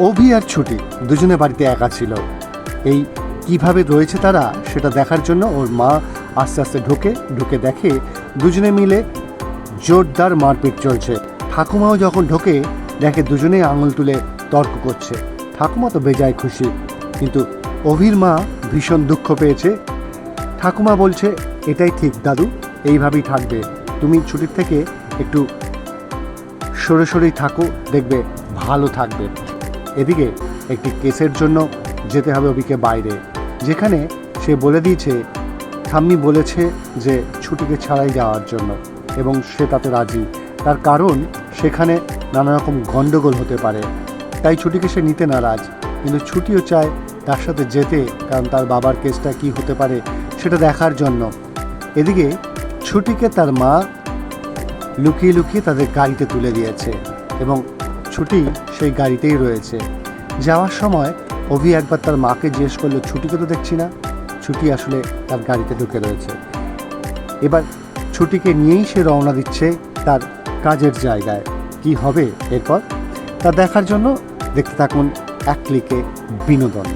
অভি আর ছুটি দুজনে বাড়িতে একা ছিল। এই কিভাবে রয়েছে তারা সেটা দেখার জন্য ওর মা আস্তে আস্তে ঢুকে দেখে দুজনে মিলে জোরদার মারপিট চলছে। ঠাকুমাও যখন ঢোকে দেখে দুজনেই আঙুল তুলে তর্ক করছে। ঠাকুমা তো বেজায় খুশি, কিন্তু অভির মা ভীষণ দুঃখ পেয়েছে। ঠাকুমা বলছে, এটাই ঠিক দাদু, এইভাবেই থাকবে, তুমি ছুটির থেকে একটু সরে থাকো, দেখবে ভালো থাকবে। এদিকে একটি কেসের জন্য যেতে হবে অভিকে বাইরে, যেখানে সে বলে দিয়েছে ঠাম্মি বলেছে যে ছুটিকে ছাড়াই যাওয়ার জন্য, এবং সে তাতে রাজি। তার কারণ সেখানে নানা রকম গণ্ডগোল হতে পারে, তাই ছুটিকে সে নিতে নারাজ। কিন্তু ছুটিও চায় তার সাথে যেতে, কারণ তার বাবার কেসটা কি হতে পারে সেটা দেখার জন্য। এদিকে ছুটিকে তার মা লুকিয়ে তাদের গাড়িতে তুলে দিয়েছে, এবং ছুটি সেই গাড়িতেই রয়েছে। যাওয়ার সময় অভি একবার তার মাকে জিজ্ঞেস করলো, ছুটিকে তো দেখছি না। ছুটি আসলে তার গাড়িতে ঢুকে রয়েছে। এবার ছুটিকে নিয়েই সে রওনা দিচ্ছে তার কাজের জায়গায়। কি হবে এরপর তা দেখার জন্য দেখতে থাকুন এক ক্লিকে বিনোদন।